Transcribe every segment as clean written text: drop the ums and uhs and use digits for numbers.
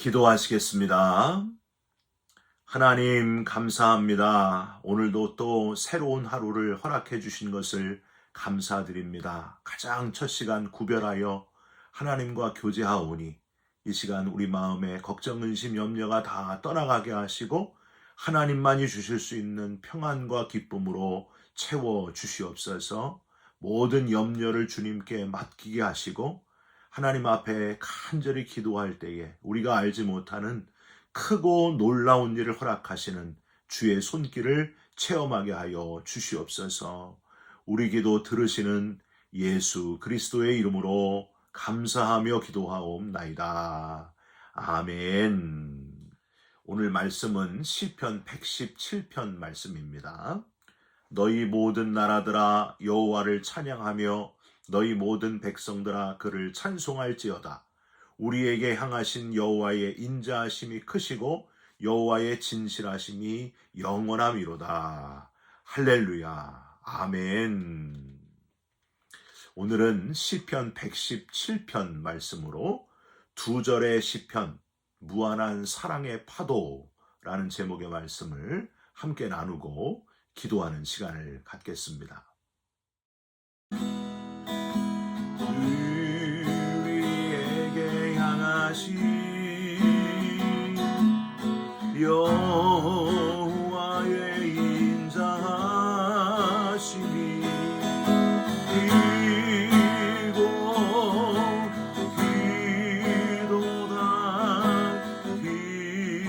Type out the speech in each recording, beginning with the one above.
기도하시겠습니다. 하나님 감사합니다. 오늘도 또 새로운 하루를 허락해 주신 것을 감사드립니다. 가장 첫 시간 구별하여 하나님과 교제하오니 이 시간 우리 마음에 걱정, 근심, 염려가 다 떠나가게 하시고 하나님만이 주실 수 있는 평안과 기쁨으로 채워 주시옵소서. 모든 염려를 주님께 맡기게 하시고 하나님 앞에 간절히 기도할 때에 우리가 알지 못하는 크고 놀라운 일을 허락하시는 주의 손길을 체험하게 하여 주시옵소서. 우리 기도 들으시는 예수 그리스도의 이름으로 감사하며 기도하옵나이다. 아멘. 오늘 말씀은 시편 117편 말씀입니다. 너희 모든 나라들아 여호와를 찬양하며 너희 모든 백성들아 그를 찬송할지어다. 우리에게 향하신 여호와의 인자하심이 크시고 여호와의 진실하심이 영원함이로다. 할렐루야. 아멘. 오늘은 시편 117편 말씀으로 두 절의 시편 무한한 사랑의 파도라는 제목의 말씀을 함께 나누고 기도하는 시간을 갖겠습니다. 우리에게 향하신 여호와의 인자하심이 길고 길도다 기시도다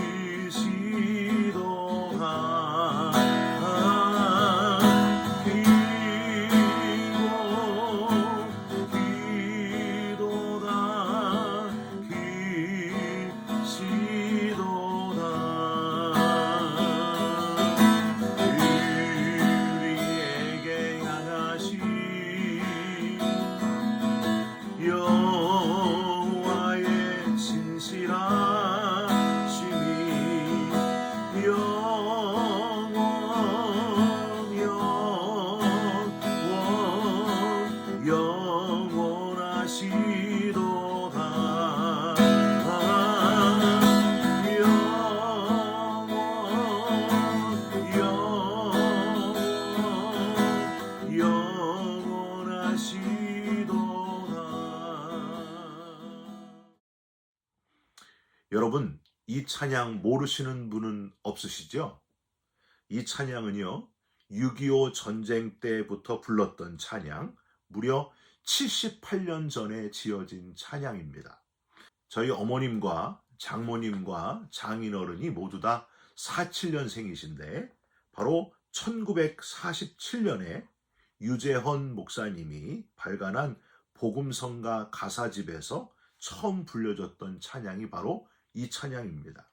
여호와의 진실하심이 영원하시도다. 여러분, 이 찬양 모르시는 분은 없으시죠? 이 찬양은요, 6.25 전쟁 때부터 불렀던 찬양, 무려 78년 전에 지어진 찬양입니다. 저희 어머님과 장모님과 장인어른이 모두 다 47년생이신데 바로 1947년에 유재헌 목사님이 발간한 복음성가 가사집에서 처음 불려졌던 찬양이 바로 이 찬양입니다.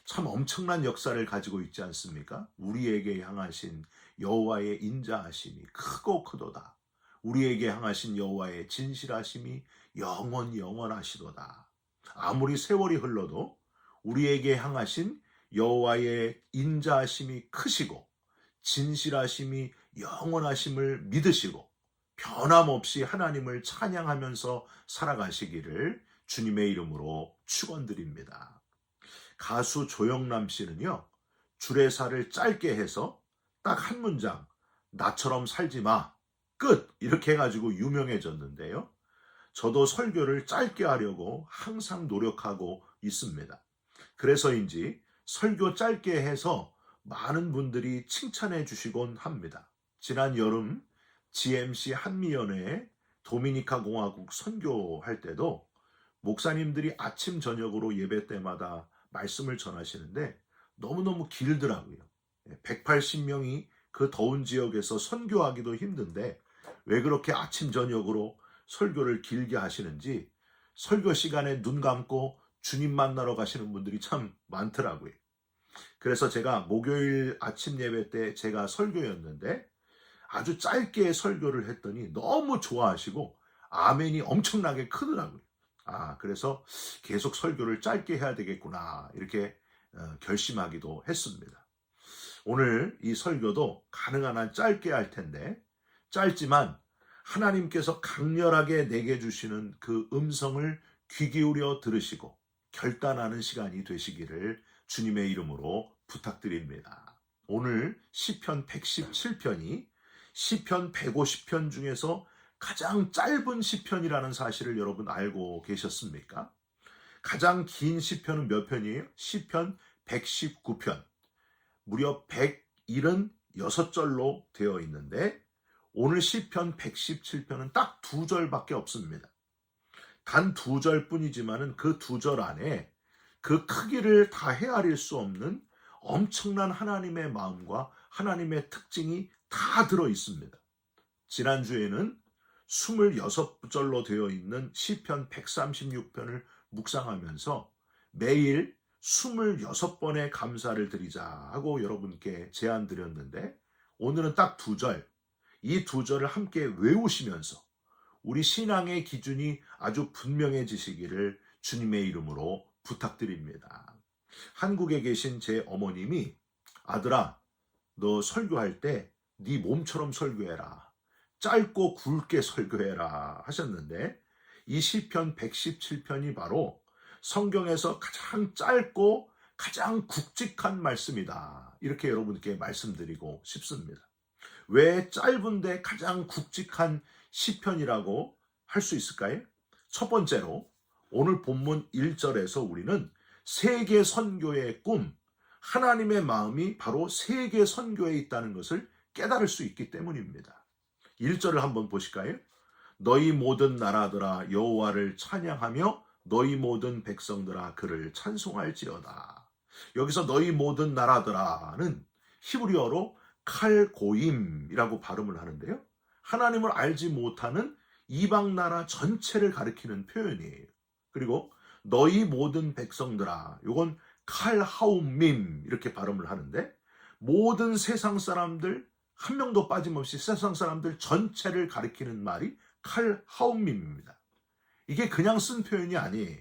참 엄청난 역사를 가지고 있지 않습니까? 우리에게 향하신 여호와의 인자하심이 크고 크도다. 우리에게 향하신 여호와의 진실하심이 영원하시도다. 아무리 세월이 흘러도 우리에게 향하신 여호와의 인자하심이 크시고 진실하심이 영원하심을 믿으시고 변함없이 하나님을 찬양하면서 살아가시기를 주님의 이름으로 축원드립니다. 가수 조영남 씨는요, 주례사를 짧게 해서 딱 한 문장, 나처럼 살지 마, 끝! 이렇게 해가지고 유명해졌는데요. 저도 설교를 짧게 하려고 항상 노력하고 있습니다. 그래서인지 설교 짧게 해서 많은 분들이 칭찬해 주시곤 합니다. 지난 여름 GMC 한미연회 도미니카 공화국 선교할 때도 목사님들이 아침 저녁으로 예배 때마다 말씀을 전하시는데 너무너무 길더라고요. 180명이 그 더운 지역에서 선교하기도 힘든데 왜 그렇게 아침 저녁으로 설교를 길게 하시는지 설교 시간에 눈 감고 주님 만나러 가시는 분들이 참 많더라고요. 그래서 제가 목요일 아침 예배 때 제가 설교였는데 아주 짧게 설교를 했더니 너무 좋아하시고 아멘이 엄청나게 크더라고요. 그래서 계속 설교를 짧게 해야 되겠구나 이렇게 결심하기도 했습니다. 오늘 이 설교도 가능한 한 짧게 할 텐데 짧지만 하나님께서 강렬하게 내게 주시는 그 음성을 귀 기울여 들으시고 결단하는 시간이 되시기를 주님의 이름으로 부탁드립니다. 오늘 시편 117편이 시편 150편 중에서 가장 짧은 시편이라는 사실을 여러분 알고 계셨습니까? 가장 긴 시편은 몇 편이에요? 시편 119편. 무려 176절로 되어 있는데 오늘 시편 117편은 딱 2절밖에 없습니다. 단 2절 뿐이지만은 그 2절 안에 그 크기를 다 헤아릴 수 없는 엄청난 하나님의 마음과 하나님의 특징이 다 들어 있습니다. 지난주에는 26절로 되어 있는 시편 136편을 묵상하면서 매일 26번의 감사를 드리자 하고 여러분께 제안 드렸는데 오늘은 딱 2절, 이 2절을 함께 외우시면서 우리 신앙의 기준이 아주 분명해지시기를 주님의 이름으로 부탁드립니다. 한국에 계신 제 어머님이 아들아, 너 설교할 때 네 몸처럼 설교해라. 짧고 굵게 설교해라 하셨는데 이 시편 117편이 바로 성경에서 가장 짧고 가장 굵직한 말씀이다. 이렇게 여러분께 말씀드리고 싶습니다. 왜 짧은데 가장 굵직한 시편이라고 할 수 있을까요? 첫 번째로 오늘 본문 1절에서 우리는 세계 선교의 꿈, 하나님의 마음이 바로 세계 선교에 있다는 것을 깨달을 수 있기 때문입니다. 1절을 한번 보실까요? 너희 모든 나라들아 여호와를 찬양하며 너희 모든 백성들아 그를 찬송할지어다. 여기서 너희 모든 나라들아는 히브리어로 칼고임이라고 발음을 하는데요. 하나님을 알지 못하는 이방 나라 전체를 가리키는 표현이에요. 그리고 너희 모든 백성들아, 이건 칼하움밈 이렇게 발음을 하는데 모든 세상 사람들 한 명도 빠짐없이 세상 사람들 전체를 가리키는 말이 칼하움밈입니다. 이게 그냥 쓴 표현이 아니에요.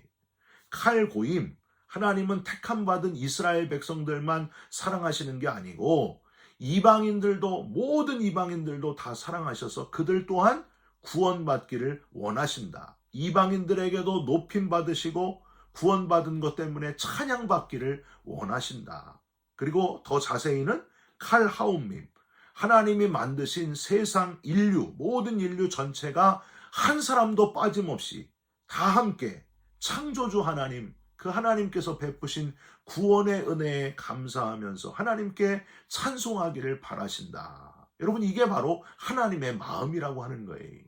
칼고임, 하나님은 택함 받은 이스라엘 백성들만 사랑하시는 게 아니고 이방인들도 모든 이방인들도 다 사랑하셔서 그들 또한 구원받기를 원하신다. 이방인들에게도 높임 받으시고 구원받은 것 때문에 찬양받기를 원하신다. 그리고 더 자세히는 칼하움밈, 하나님이 만드신 세상 인류, 모든 인류 전체가 한 사람도 빠짐없이 다 함께 창조주 하나님, 그 하나님께서 베푸신 구원의 은혜에 감사하면서 하나님께 찬송하기를 바라신다. 여러분, 이게 바로 하나님의 마음이라고 하는 거예요.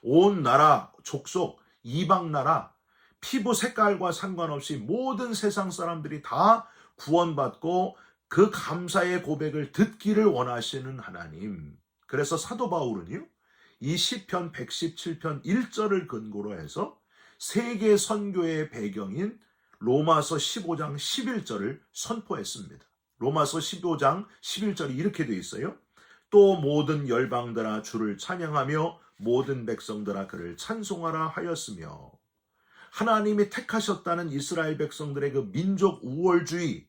온 나라, 족속, 이방 나라, 피부 색깔과 상관없이 모든 세상 사람들이 다 구원받고 그 감사의 고백을 듣기를 원하시는 하나님. 그래서 사도 바울은요, 이 시편 117편 1절을 근거로 해서 세계 선교의 배경인 로마서 15장 11절을 선포했습니다. 로마서 15장 11절이 이렇게 되어 있어요. 또 모든 열방들아 주를 찬양하며 모든 백성들아 그를 찬송하라 하였으며, 하나님이 택하셨다는 이스라엘 백성들의 그 민족 우월주의,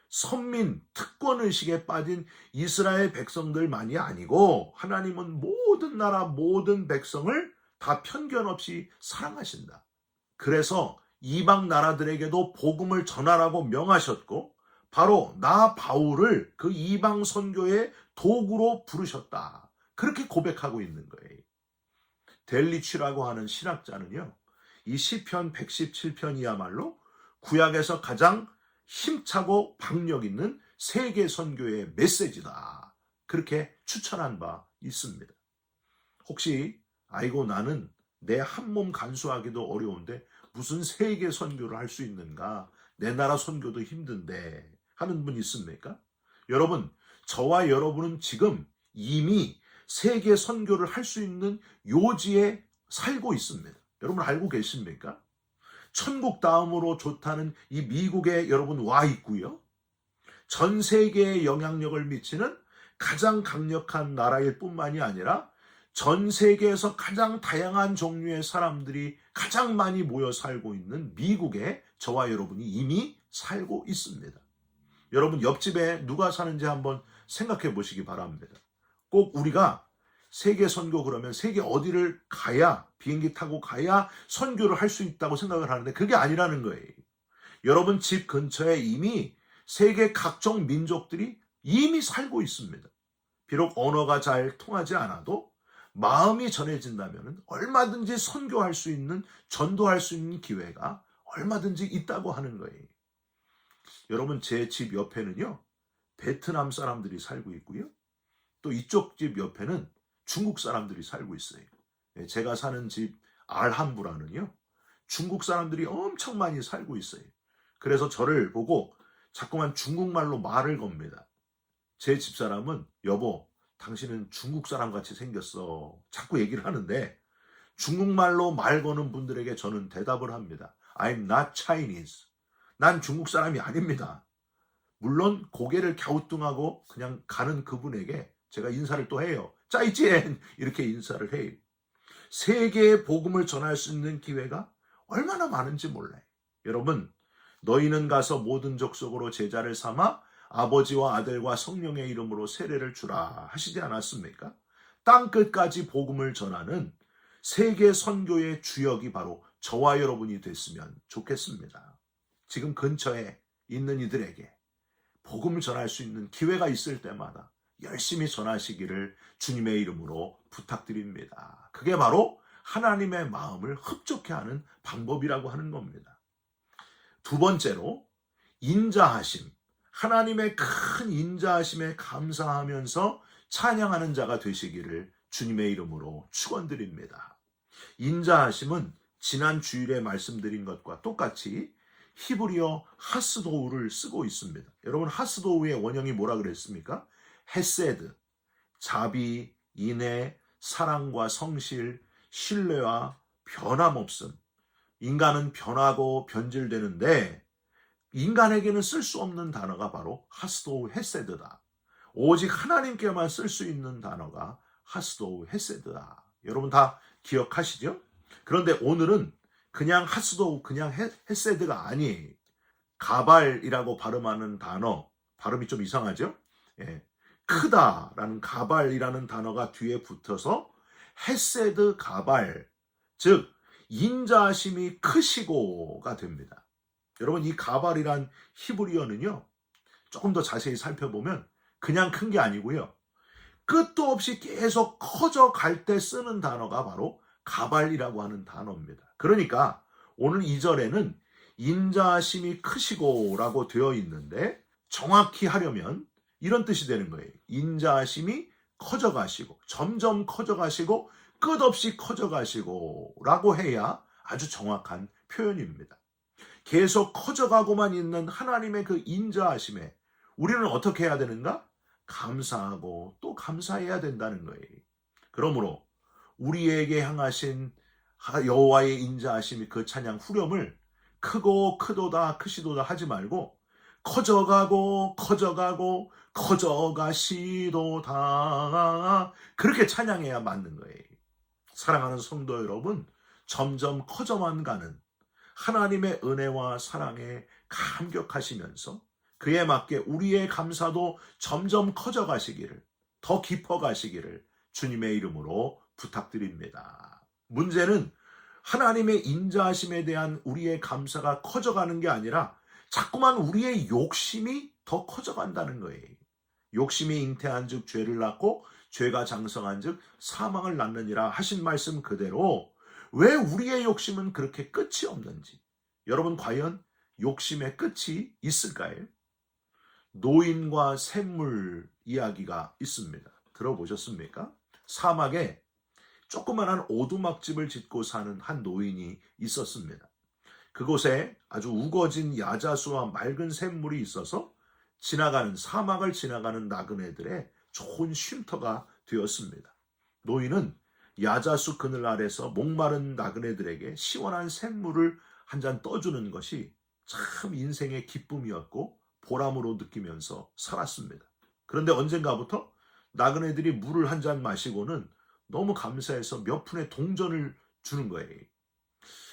선민 특권의식에 빠진 이스라엘 백성들만이 아니고 하나님은 모든 나라 모든 백성을 다 편견 없이 사랑하신다. 그래서 이방 나라들에게도 복음을 전하라고 명하셨고 바로 나 바울을 그 이방 선교의 도구로 부르셨다. 그렇게 고백하고 있는 거예요. 델리취라고 하는 신학자는요, 이 시편 117편이야말로 구약에서 가장 힘차고 박력 있는 세계 선교의 메시지다. 그렇게 추천한 바 있습니다. 혹시 아이고 나는 내 한 몸 간수하기도 어려운데 무슨 세계 선교를 할 수 있는가? 내 나라 선교도 힘든데 하는 분 있습니까? 여러분, 저와 여러분은 지금 이미 세계 선교를 할 수 있는 요지에 살고 있습니다. 여러분 알고 계십니까? 천국 다음으로 좋다는 이 미국에 여러분 와 있고요. 전 세계에 영향력을 미치는 가장 강력한 나라일 뿐만이 아니라 전 세계에서 가장 다양한 종류의 사람들이 가장 많이 모여 살고 있는 미국에 저와 여러분이 이미 살고 있습니다. 여러분 옆집에 누가 사는지 한번 생각해 보시기 바랍니다. 꼭 우리가 세계 선교 그러면 세계 어디를 가야 비행기 타고 가야 선교를 할 수 있다고 생각을 하는데 그게 아니라는 거예요. 여러분 집 근처에 이미 세계 각종 민족들이 이미 살고 있습니다. 비록 언어가 잘 통하지 않아도 마음이 전해진다면 얼마든지 선교할 수 있는, 전도할 수 있는 기회가 얼마든지 있다고 하는 거예요. 여러분 제 집 옆에는요, 베트남 사람들이 살고 있고요. 또 이쪽 집 옆에는 중국 사람들이 살고 있어요. 제가 사는 집 알함부라는요, 중국 사람들이 엄청 많이 살고 있어요. 그래서 저를 보고 자꾸만 중국말로 말을 겁니다. 제 집사람은 여보, 당신은 중국 사람 같이 생겼어. 자꾸 얘기를 하는데 중국말로 말 거는 분들에게 저는 대답을 합니다. I'm not Chinese. 난 중국 사람이 아닙니다. 물론 고개를 갸우뚱하고 그냥 가는 그분에게 제가 인사를 또 해요. 짜이지엔 이렇게 인사를 해요. 세계의 복음을 전할 수 있는 기회가 얼마나 많은지 몰라요. 여러분, 너희는 가서 모든 족속으로 제자를 삼아 아버지와 아들과 성령의 이름으로 세례를 주라 하시지 않았습니까? 땅끝까지 복음을 전하는 세계 선교의 주역이 바로 저와 여러분이 됐으면 좋겠습니다. 지금 근처에 있는 이들에게 복음을 전할 수 있는 기회가 있을 때마다 열심히 전하시기를 주님의 이름으로 부탁드립니다. 그게 바로 하나님의 마음을 흡족해 하는 방법이라고 하는 겁니다. 두 번째로 인자하심. 하나님의 큰 인자하심에 감사하면서 찬양하는 자가 되시기를 주님의 이름으로 축원드립니다. 인자하심은 지난 주일에 말씀드린 것과 똑같이 히브리어 하스도우를 쓰고 있습니다. 여러분 하스도우의 원형이 뭐라 그랬습니까? 헤세드, 자비, 인애, 사랑과 성실, 신뢰와 변함없음. 인간은 변하고 변질되는데 인간에게는 쓸 수 없는 단어가 바로 하스도우 헤세드다. 오직 하나님께만 쓸 수 있는 단어가 하스도우 헤세드다. 여러분 다 기억하시죠? 그런데 오늘은 그냥 하스도우, 그냥 헤세드가 아니에요. 가발이라고 발음하는 단어, 발음이 좀 이상하죠? 예. 크다라는 가발이라는 단어가 뒤에 붙어서 헤세드 가발, 즉 인자하심이 크시고가 됩니다. 여러분 이 가발이란 히브리어는요, 조금 더 자세히 살펴보면 그냥 큰 게 아니고요, 끝도 없이 계속 커져갈 때 쓰는 단어가 바로 가발이라고 하는 단어입니다. 그러니까 오늘 2절에는 인자하심이 크시고라고 되어 있는데 정확히 하려면 이런 뜻이 되는 거예요. 인자하심이 커져가시고, 점점 커져가시고, 끝없이 커져가시고 라고 해야 아주 정확한 표현입니다. 계속 커져가고만 있는 하나님의 그 인자하심에 우리는 어떻게 해야 되는가? 감사하고 또 감사해야 된다는 거예요. 그러므로 우리에게 향하신 여호와의 인자하심이 그 찬양 후렴을 크고 크도다 크시도다 하지 말고 커져가고 커져가고 커져가시도다 그렇게 찬양해야 맞는 거예요. 사랑하는 성도 여러분, 점점 커져만 가는 하나님의 은혜와 사랑에 감격하시면서 그에 맞게 우리의 감사도 점점 커져가시기를, 더 깊어가시기를 주님의 이름으로 부탁드립니다. 문제는 하나님의 인자하심에 대한 우리의 감사가 커져가는 게 아니라 자꾸만 우리의 욕심이 더 커져간다는 거예요. 욕심이 잉태한 즉 죄를 낳고 죄가 장성한 즉 사망을 낳느니라 하신 말씀 그대로 왜 우리의 욕심은 그렇게 끝이 없는지, 여러분 과연 욕심의 끝이 있을까요? 노인과 샘물 이야기가 있습니다. 들어보셨습니까? 사막에 조그만한 오두막집을 짓고 사는 한 노인이 있었습니다. 그곳에 아주 우거진 야자수와 맑은 샘물이 있어서 사막을 지나가는 나그네들의 좋은 쉼터가 되었습니다. 노인은 야자수 그늘 아래서 목마른 나그네들에게 시원한 샘물을 한 잔 떠주는 것이 참 인생의 기쁨이었고 보람으로 느끼면서 살았습니다. 그런데 언젠가부터 나그네들이 물을 한 잔 마시고는 너무 감사해서 몇 푼의 동전을 주는 거예요.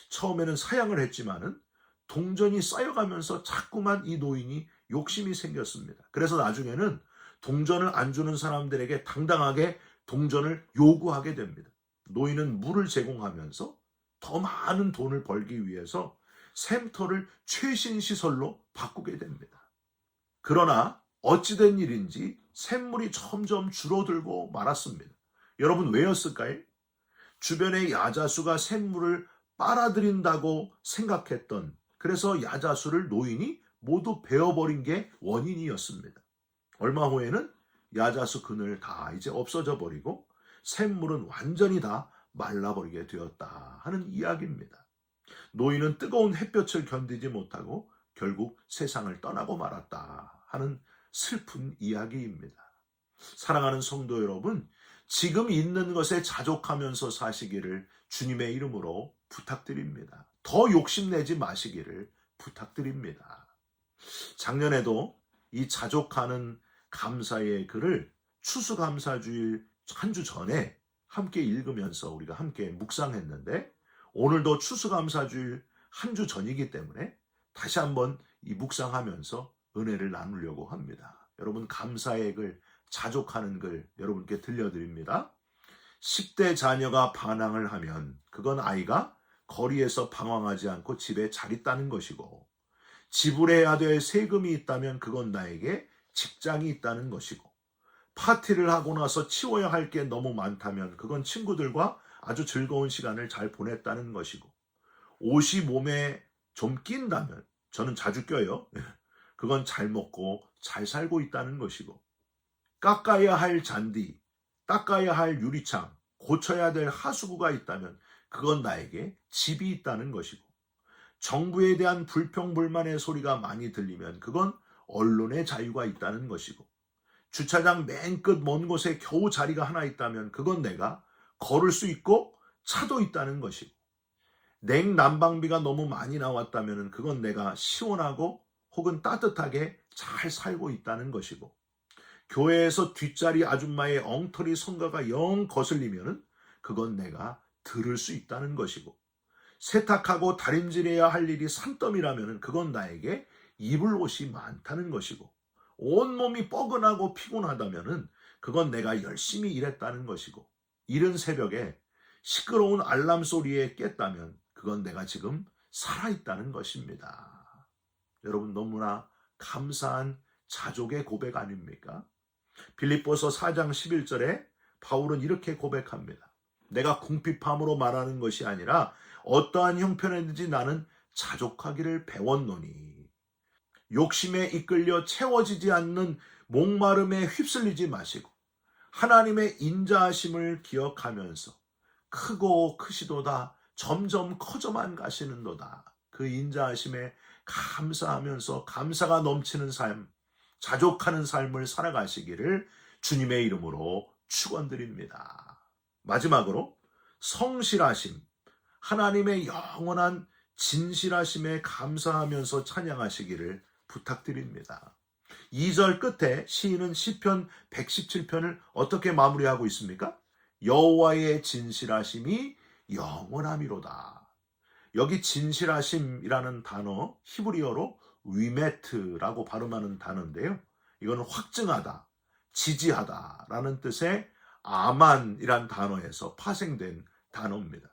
처음에는 사양을 했지만은 동전이 쌓여가면서 자꾸만 이 노인이 욕심이 생겼습니다. 그래서 나중에는 동전을 안 주는 사람들에게 당당하게 동전을 요구하게 됩니다. 노인은 물을 제공하면서 더 많은 돈을 벌기 위해서 샘터를 최신 시설로 바꾸게 됩니다. 그러나 어찌된 일인지 샘물이 점점 줄어들고 말았습니다. 여러분 왜였을까요? 주변의 야자수가 샘물을 빨아들인다고 생각했던, 그래서 야자수를 노인이 모두 베어버린 게 원인이었습니다. 얼마 후에는 야자수 그늘 다 이제 없어져 버리고 샘물은 완전히 다 말라버리게 되었다 하는 이야기입니다. 노인은 뜨거운 햇볕을 견디지 못하고 결국 세상을 떠나고 말았다 하는 슬픈 이야기입니다. 사랑하는 성도 여러분, 지금 있는 것에 자족하면서 사시기를 주님의 이름으로 부탁드립니다. 더 욕심내지 마시기를 부탁드립니다. 작년에도 이 자족하는 감사의 글을 추수감사주일 한 주 전에 함께 읽으면서 우리가 함께 묵상했는데, 오늘도 추수감사주일 한 주 전이기 때문에 다시 한번 이 묵상하면서 은혜를 나누려고 합니다. 여러분, 감사의 글, 자족하는 글 여러분께 들려드립니다. 10대 자녀가 반항을 하면 그건 아이가 거리에서 방황하지 않고 집에 잘 있다는 것이고, 지불해야 될 세금이 있다면 그건 나에게 직장이 있다는 것이고, 파티를 하고 나서 치워야 할 게 너무 많다면 그건 친구들과 아주 즐거운 시간을 잘 보냈다는 것이고, 옷이 몸에 좀 낀다면, 저는 자주 껴요. 그건 잘 먹고 잘 살고 있다는 것이고, 깎아야 할 잔디, 닦아야 할 유리창, 고쳐야 될 하수구가 있다면 그건 나에게 집이 있다는 것이고, 정부에 대한 불평불만의 소리가 많이 들리면 그건 언론의 자유가 있다는 것이고, 주차장 맨 끝 먼 곳에 겨우 자리가 하나 있다면 그건 내가 걸을 수 있고 차도 있다는 것이고, 냉난방비가 너무 많이 나왔다면 그건 내가 시원하고 혹은 따뜻하게 잘 살고 있다는 것이고, 교회에서 뒷자리 아줌마의 엉터리 성가가 영 거슬리면 그건 내가 들을 수 있다는 것이고, 세탁하고 다림질해야 할 일이 산더미라면 그건 나에게 입을 옷이 많다는 것이고, 온몸이 뻐근하고 피곤하다면 그건 내가 열심히 일했다는 것이고, 이른 새벽에 시끄러운 알람 소리에 깼다면 그건 내가 지금 살아있다는 것입니다. 여러분, 너무나 감사한 자족의 고백 아닙니까? 빌립보서 4장 11절에 바울은 이렇게 고백합니다. 내가 궁핍함으로 말하는 것이 아니라 어떠한 형편에든지 나는 자족하기를 배웠노니, 욕심에 이끌려 채워지지 않는 목마름에 휩쓸리지 마시고 하나님의 인자하심을 기억하면서 크고 크시도다 점점 커져만 가시는도다, 그 인자하심에 감사하면서 감사가 넘치는 삶, 자족하는 삶을 살아가시기를 주님의 이름으로 축원드립니다. 마지막으로 성실하심, 하나님의 영원한 진실하심에 감사하면서 찬양하시기를 부탁드립니다. 2절 끝에 시인은 시편 117편을 어떻게 마무리하고 있습니까? 여호와의 진실하심이 영원함이로다. 여기 진실하심이라는 단어, 히브리어로 위메트라고 발음하는 단어인데요, 이건 확증하다, 지지하다라는 뜻의 아만이란 단어에서 파생된 단어입니다.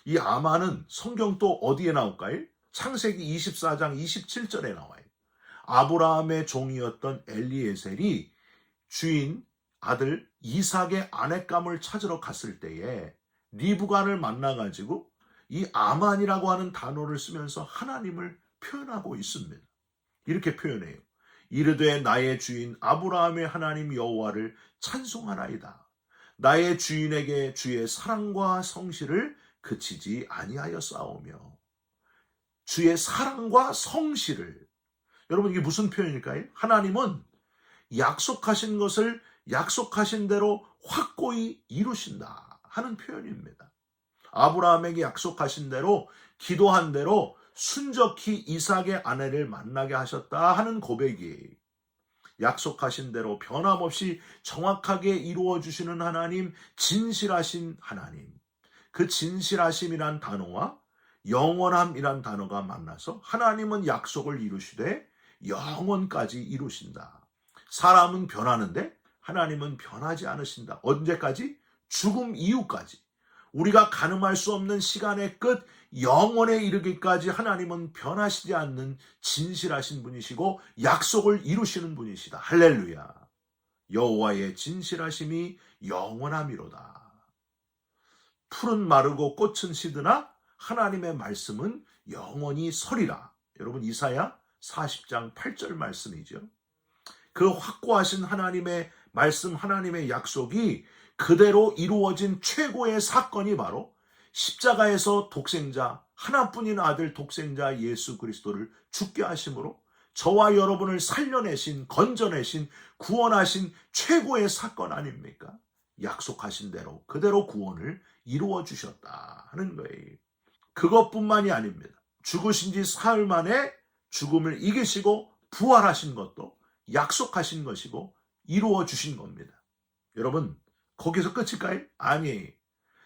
이 아만은 성경 또 어디에 나올까요? 창세기 24장 27절에 나와요. 아브라함의 종이었던 엘리에셀이 주인 아들 이삭의 아내감을 찾으러 갔을 때에 리브간을 만나가지고 이 아만이라고 하는 단어를 쓰면서 하나님을 표현하고 있습니다. 이렇게 표현해요. 이르되 나의 주인 아브라함의 하나님 여호와를 찬송하나이다. 나의 주인에게 주의 사랑과 성실을 그치지 아니하였사오며. 주의 사랑과 성실을, 여러분 이게 무슨 표현일까요? 하나님은 약속하신 것을 약속하신 대로 확고히 이루신다 하는 표현입니다. 아브라함에게 약속하신 대로, 기도한 대로 순적히 이삭의 아내를 만나게 하셨다 하는 고백이, 약속하신 대로 변함없이 정확하게 이루어 주시는 하나님, 진실하신 하나님, 그 진실하심이란 단어와 영원함이란 단어가 만나서 하나님은 약속을 이루시되 영원까지 이루신다. 사람은 변하는데 하나님은 변하지 않으신다. 언제까지? 죽음 이후까지. 우리가 가늠할 수 없는 시간의 끝 영원에 이르기까지 하나님은 변하시지 않는 진실하신 분이시고 약속을 이루시는 분이시다. 할렐루야. 여호와의 진실하심이 영원함이로다. 풀은 마르고 꽃은 시드나 하나님의 말씀은 영원히 서리라. 여러분 이사야 40장 8절 말씀이죠. 그 확고하신 하나님의 말씀, 하나님의 약속이 그대로 이루어진 최고의 사건이 바로 십자가에서 독생자, 하나뿐인 아들 독생자 예수 그리스도를 죽게 하심으로 저와 여러분을 살려내신, 건져내신, 구원하신 최고의 사건 아닙니까? 약속하신 대로 그대로 구원을 이루어 주셨다 하는 거예요. 그것뿐만이 아닙니다. 죽으신 지 사흘 만에 죽음을 이기시고 부활하신 것도 약속하신 것이고 이루어 주신 겁니다. 여러분, 거기서 끝일까요? 아니에요.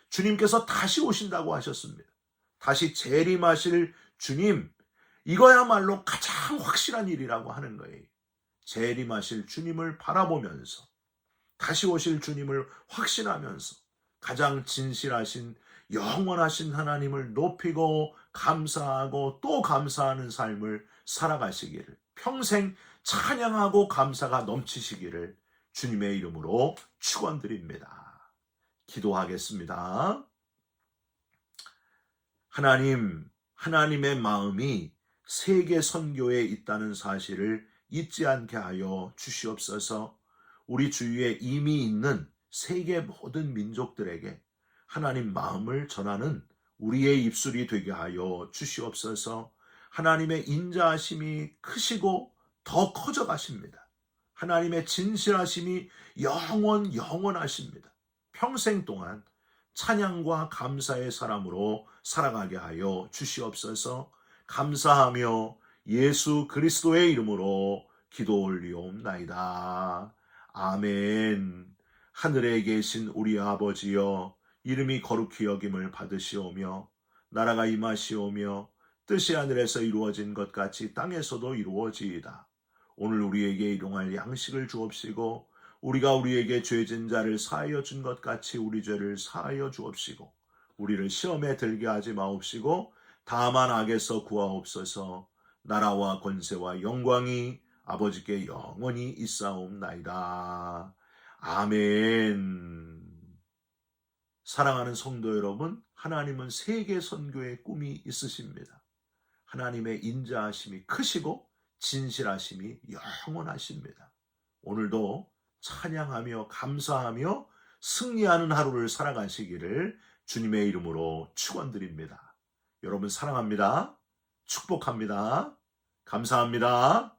주님께서 다시 오신다고 하셨습니다. 다시 재림하실 주님, 이거야말로 가장 확실한 일이라고 하는 거예요. 재림하실 주님을 바라보면서, 다시 오실 주님을 확신하면서 가장 진실하신 영원하신 하나님을 높이고 감사하고 또 감사하는 삶을 살아가시기를, 평생 찬양하고 감사가 넘치시기를 주님의 이름으로 축원드립니다. 기도하겠습니다. 하나님, 하나님의 마음이 세계 선교에 있다는 사실을 잊지 않게 하여 주시옵소서. 우리 주위에 이미 있는 세계 모든 민족들에게 하나님 마음을 전하는 우리의 입술이 되게 하여 주시옵소서. 하나님의 인자하심이 크시고 더 커져 가십니다. 하나님의 진실하심이 영원하십니다. 평생 동안 찬양과 감사의 사람으로 살아가게 하여 주시옵소서. 감사하며 예수 그리스도의 이름으로 기도 올리옵나이다. 아멘. 하늘에 계신 우리 아버지여, 이름이 거룩히 여김을 받으시오며 나라가 임하시오며 뜻이 하늘에서 이루어진 것 같이 땅에서도 이루어지이다. 오늘 우리에게 일용할 양식을 주옵시고 우리가 우리에게 죄진 자를 사하여 준 것 같이 우리 죄를 사하여 주옵시고 우리를 시험에 들게 하지 마옵시고 다만 악에서 구하옵소서. 나라와 권세와 영광이 아버지께 영원히 있사옵나이다. 아멘. 사랑하는 성도 여러분, 하나님은 세계 선교의 꿈이 있으십니다. 하나님의 인자하심이 크시고 진실하심이 영원하십니다. 오늘도 찬양하며 감사하며 승리하는 하루를 살아가시기를 주님의 이름으로 축원드립니다. 여러분 사랑합니다. 축복합니다. 감사합니다.